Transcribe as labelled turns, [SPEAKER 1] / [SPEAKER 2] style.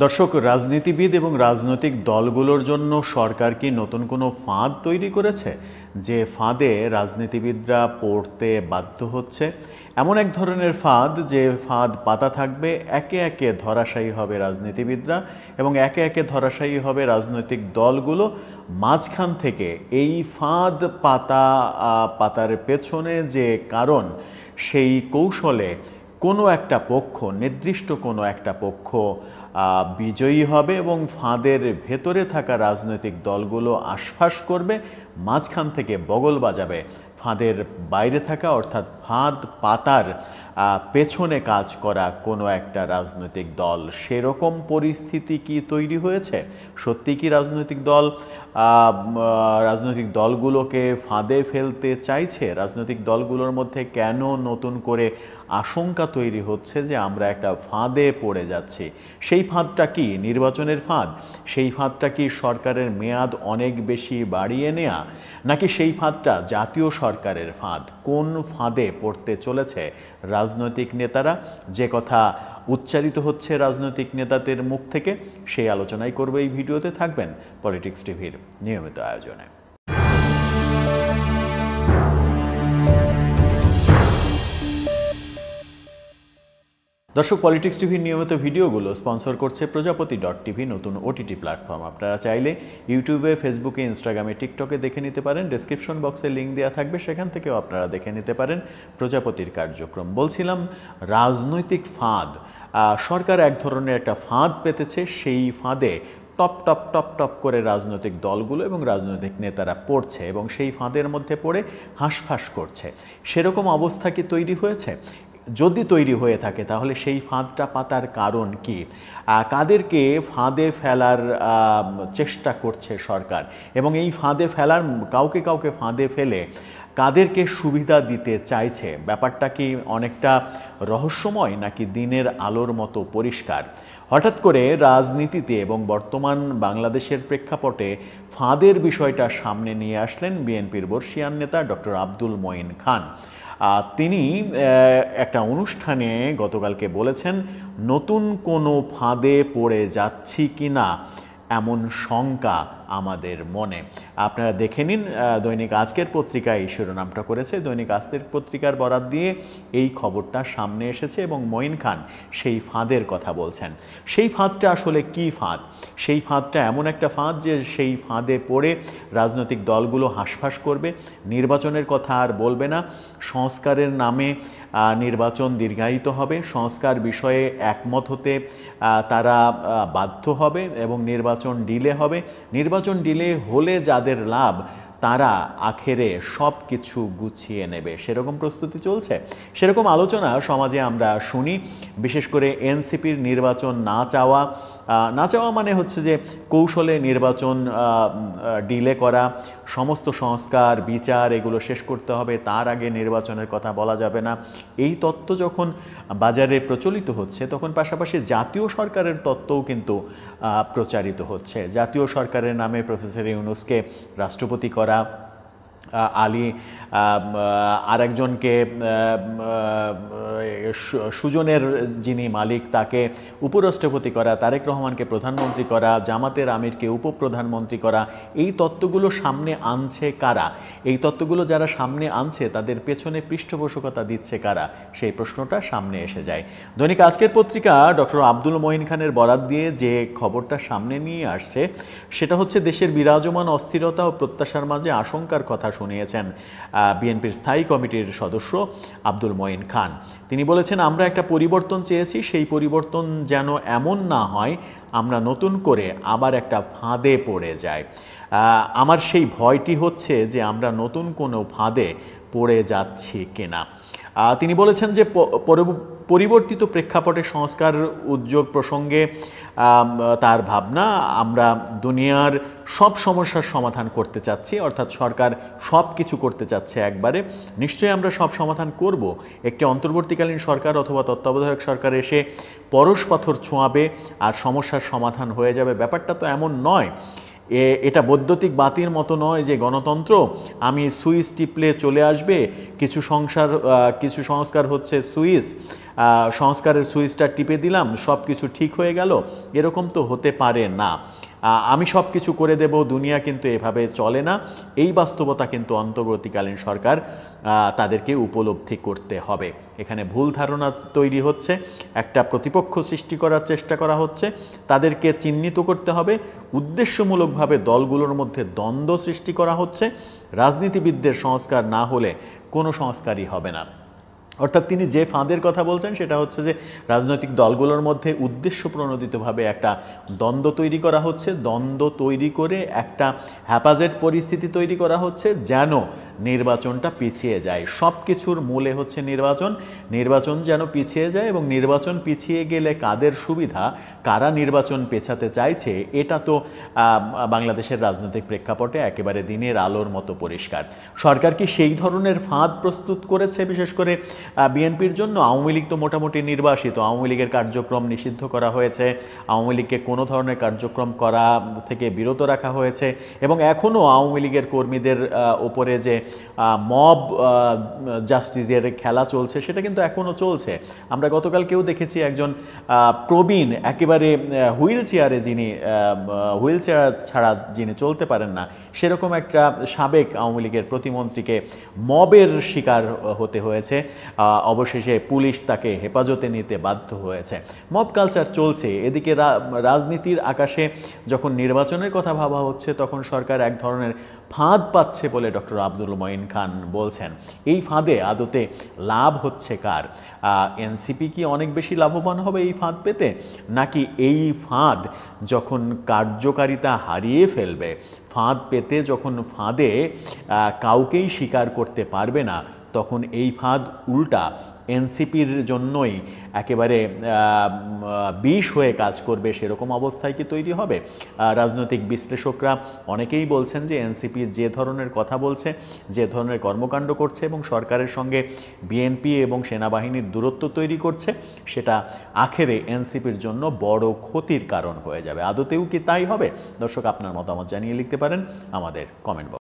[SPEAKER 1] দর্শক, রাজনীতিবিদ এবং রাজনৈতিক দলগুলোর জন্য সরকার কি নতুন কোনো ফাঁদ তৈরি করেছে, যে ফাঁদে রাজনীতিবিদরা পড়তে বাধ্য হচ্ছে? এমন এক ধরনের ফাঁদ, যে ফাঁদ পাতা থাকবে, একে একে ধরাশায়ী হবে রাজনীতিবিদরা এবং একে একে ধরাশায়ী হবে রাজনৈতিক দলগুলো। মাঝখান থেকে এই ফাঁদ পাতার পেছনে যে কারণ, সেই কৌশলে কোনো একটা পক্ষ, নির্দিষ্ট কোনো একটা পক্ষ বিজয়ী হবে এবং ফাঁদের ভেতরে থাকা রাজনৈতিক দলগুলো আশফাস করবে, মাঝখান থেকে বগল বাজাবে ফাঁদের বাইরে থাকা, অর্থাৎ ফাঁদ পাতার পেছনে কাজ করা কোনো একটা রাজনৈতিক দল। সেরকম পরিস্থিতি কি তৈরি হয়েছে? সত্যি কি রাজনৈতিক দলগুলোকে ফাঁদে ফেলতে চাইছে? রাজনৈতিক দলগুলোর মধ্যে কেন নতুন করে আশঙ্কা তৈরি হচ্ছে যে আমরা একটা ফাঁদে পড়ে যাচ্ছি? সেই ফাঁদটা কি নির্বাচনের ফাঁদ? সেই ফাঁদটা কি সরকারের মেয়াদ অনেক বেশি বাড়িয়ে নেওয়া? নাকি সেই ফাঁদটা জাতীয় সরকারের ফাঁদ? কোন ফাঁদে পড়তে চলেছে রাজনৈতিক নেতারা? যে কথা উচ্চারিত হচ্ছে রাজনৈতিক নেতাদের মুখ থেকে, সেই আলোচনাই করবে এই ভিডিওতে। থাকবেন পলিটিক্স টিভির নিয়মিত আয়োজনে। দর্শক, পলিটিক্স টিভির নিয়মিত ভিডিওগুলো স্পন্সর করছে প্রজাপতি.টিভি, নতুন ওটিটি প্ল্যাটফর্ম। আপনারা চাইলে ইউটিউবে, ফেসবুকে, ইনস্টাগ্রামে, টিকটকে দেখে নিতে পারেন। ডেসক্রিপশন বক্সে লিঙ্ক দেওয়া থাকবে, সেখান থেকেও আপনারা দেখে নিতে পারেন প্রজাপতির কার্যক্রম। বলছিলাম রাজনৈতিক ফাঁদ। সরকার এক ধরনের একটা ফাঁদ পেতেছে, সেই ফাঁদে টপ টপ টপ টপ করে রাজনৈতিক দলগুলো এবং রাজনৈতিক নেতারা পড়ছে এবং সেই ফাঁদের মধ্যে পড়ে হাঁসফাঁস করছে। সেরকম অবস্থা কি তৈরি হয়েছে? যদি তৈরি হয়ে থাকে, তাহলে সেই ফাঁদটা পাতার কারণ কি? কাদেরকে ফাঁদে ফেলার চেষ্টা করছে সরকার, এবং এই ফাঁদে ফেলার কাউকে ফাঁদে ফেলে কাদেরকে সুবিধা দিতে চাইছে? ব্যাপারটা কি অনেকটা রহস্যময়, নাকি দিনের আলোর মতো পরিষ্কার? হঠাৎ করে রাজনীতিতে এবং বর্তমান বাংলাদেশের প্রেক্ষাপটে ফাঁদের বিষয়টা সামনে নিয়ে আসলেন বিএনপির বর্ষিয়ান নেতা ডক্টর আব্দুল মঈন খান। তিনি একটা অনুষ্ঠানে গতকালকে বলেছেন, নতুন কোনো ফাঁদে পড়ে যাচ্ছি কি না এমন শঙ্কা আমাদের মনে। আপনারা দেখে নিন, দৈনিক আজকের পত্রিকায় এই শিরোনামটা করেছে। দৈনিক আজকের পত্রিকার বরাত দিয়ে এই খবরটা সামনে এসেছে এবং মঈন খান সেই ফাঁদের কথা বলছেন। সেই ফাঁদটা আসলে কি ফাঁদ? সেই ফাঁদটা এমন একটা ফাঁদ যে সেই ফাঁদে পড়ে রাজনৈতিক দলগুলো হাঁসফাঁস করবে, নির্বাচনের কথা আর বলবে না, সংস্কারের নামে নির্বাচন দীর্ঘায়িত হবে, সংস্কার বিষয়ে একমত হতে তারা বাধ্য হবে এবং নির্বাচন ডিলে হবে। নির্বাচন ডিলে হলে যাদের লাভ, তারা আখেরে সব কিছু গুছিয়ে নেবে, সেরকম প্রস্তুতি চলছে। সেরকম আলোচনা সমাজে আমরা শুনি। বিশেষ করে এনসিপির নির্বাচন না চাওয়া মানে হচ্ছে যে কৌশলে নির্বাচন ডিলে করা, সমস্ত সংস্কার বিচার এগুলো শেষ করতে হবে, তার আগে নির্বাচনের কথা বলা যাবে না। এই তত্ত্ব যখন বাজারে প্রচলিত হচ্ছে, তখন পাশাপাশি জাতীয় সরকারের তত্ত্বও কিন্তু প্রচারিত হচ্ছে। জাতীয় সরকারের নামে প্রফেসর ইউনূসকে রাষ্ট্রপতি করা, আরেকজনকে সুজনের যিনি মালিক তাকে উপরাষ্ট্রপতি করা, তারেক রহমানকে প্রধানমন্ত্রী করা, জামাতের আমিরকে উপপ্রধানমন্ত্রী করা, এই তত্ত্বগুলো সামনে আনছে কারা? এই তত্ত্বগুলো যারা সামনে আনছে, তাদের পেছনে পৃষ্ঠপোষকতা দিচ্ছে কারা? সেই প্রশ্নটা সামনে এসে যায়। দৈনিক আজকের পত্রিকা ডক্টর আব্দুল মঈন খানের বরাত দিয়ে যে খবরটা সামনে নিয়ে আসছে, সেটা হচ্ছে দেশের বিরাজমান অস্থিরতা ও প্রত্যাশার মাঝে আশঙ্কার কথা শুনিয়েছেন বিএনপির স্থায়ী কমিটির সদস্য আব্দুল মঈন খান। তিনি বলেছেন, আমরা একটা পরিবর্তন চেয়েছি, সেই পরিবর্তন যেন এমন না হয় আমরা নতুন করে আবার একটা ফাঁদে পড়ে যাই। আমার সেই ভয়টি হচ্ছে যে আমরা নতুন কোনো ফাঁদে পড়ে যাচ্ছি কিনা। তিনি বলেছেন যে পরিবর্তিত প্রেক্ষাপটে সংস্কার উদ্যোগ প্রসঙ্গে তার ভাবনা, আমরা দুনিয়ার সব সমস্যার সমাধান করতে চাচ্ছি, অর্থাৎ সরকার সব কিছু করতে চাচ্ছে একবারে। নিশ্চয়ই আমরা সব সমাধান করব। একটি অন্তর্বর্তীকালীন সরকার অথবা তত্ত্বাবধায়ক সরকার এসে পরশ পাথর ছোঁয়াবে আর সমস্যার সমাধান হয়ে যাবে, ব্যাপারটা তো এমন নয়। এটা বৈদ্যুতিক বাতির মতো নয় যে গণতন্ত্র আমি সুইচ টিপলে চলে আসবে, কিছু সংস্কার হচ্ছে সুইচ, সংস্কারের সুইচটা টিপে দিলাম সব কিছু ঠিক হয়ে গেল, এরকম তো হতে পারে না। আমি সব কিছু করে দেব, দুনিয়া কিন্তু এভাবে চলে না। এই বাস্তবতা কিন্তু অন্তর্বর্তীকালীন সরকার তাদেরকে উপলব্ধি করতে হবে। এখানে ভুল ধারণা তৈরি হচ্ছে, একটা প্রতিপক্ষ সৃষ্টি করার চেষ্টা করা হচ্ছে, তাদেরকে চিহ্নিত করতে হবে। উদ্দেশ্যমূলকভাবে দলগুলোর মধ্যে দ্বন্দ্ব সৃষ্টি করা হচ্ছে। রাজনীতিবিদদের সংস্কার না হলে কোনো সংস্কারই হবে না। অর্থাৎ তিনি যে ফাঁদের কথা বলছেন সেটা হচ্ছে যে রাজনৈতিক দলগুলোর মধ্যে উদ্দেশ্য প্রণোদিতভাবে একটা দ্বন্দ্ব তৈরি করা হচ্ছে, দ্বন্দ্ব তৈরি করে একটা হ্যাপাজেট পরিস্থিতি তৈরি করা হচ্ছে যেন নির্বাচনটা পিছিয়ে যায়। সব কিছুর মূলে হচ্ছে নির্বাচন যেন পিছিয়ে যায়, এবং নির্বাচন পিছিয়ে গেলে কাদের সুবিধা, কারা নির্বাচন পেছাতে চাইছে, এটা তো বাংলাদেশের রাজনৈতিক প্রেক্ষাপটে একেবারে দিনের আলোর মতো পরিষ্কার। সরকার কি সেই ধরনের ফাঁদ প্রস্তুত করেছে বিশেষ করে বিএনপির জন্য? আওয়ামী লীগ তো মোটামুটি নির্বাসিত, আওয়ামী লীগের কার্যক্রম নিষিদ্ধ করা হয়েছে, আওয়ামী লীগকে কোনো ধরনের কার্যক্রম করা থেকে বিরত রাখা হয়েছে, এবং এখনও আওয়ামী লীগের কর্মীদের ওপরে যে মব জাস্টিসের খেলা চলছে সেটা কিন্তু এখনও চলছে। আমরা গতকাল কেউ দেখেছি একজন প্রবীণ একেবারে হুইল চেয়ার ছাড়া যিনি চলতে পারেন না, সেরকম একটা সাবেক আওয়ামী লীগের প্রতিমন্ত্রীকে মবের শিকার হতে হয়েছে। অবশেষে পুলিশ তাকে হেফাজতে নিতে বাধ্য হয়েছে। মব কালচার চলছে। এদিকে রাজনীতির আকাশে যখন নির্বাচনের কথা ভাবা হচ্ছে তখন সরকার এক ধরনের ফাঁদ পাচ্ছে বলে ডক্টর আব্দুল মঈন খান বলছেন। এই ফাঁদে আদতে লাভ হচ্ছে কার? এনসিপি কি অনেক বেশি লাভবান হবে এই ফাঁদ পেতে, নাকি এই ফাঁদ যখন কার্যকারিতা হারিয়ে ফেলবে, ফাঁদ পেতে যখন ফাঁদে কাউকেই স্বীকার করতে পারবে না, তখন এই ফাঁদ উল্টা এনসিপির জন্যই একেবারে বিষ হয়ে কাজ করবে, সেরকম অবস্থায় কি তৈরি হবে? রাজনৈতিক বিশ্লেষকরা অনেকেই বলছেন যে এনসিপি যে ধরনের কথা বলছে, যে ধরনের কর্মকাণ্ড করছে এবং সরকারের সঙ্গে বিএনপি এবং সেনাবাহিনীর দূরত্ব তৈরি করছে, সেটা আখেরে এনসিপির জন্য বড় ক্ষতির কারণ হয়ে যাবে। আদতেও কি তাই হবে? দর্শক, আপনার মতামত জানিয়ে লিখতে পারেন আমাদের কমেন্ট বক্সে।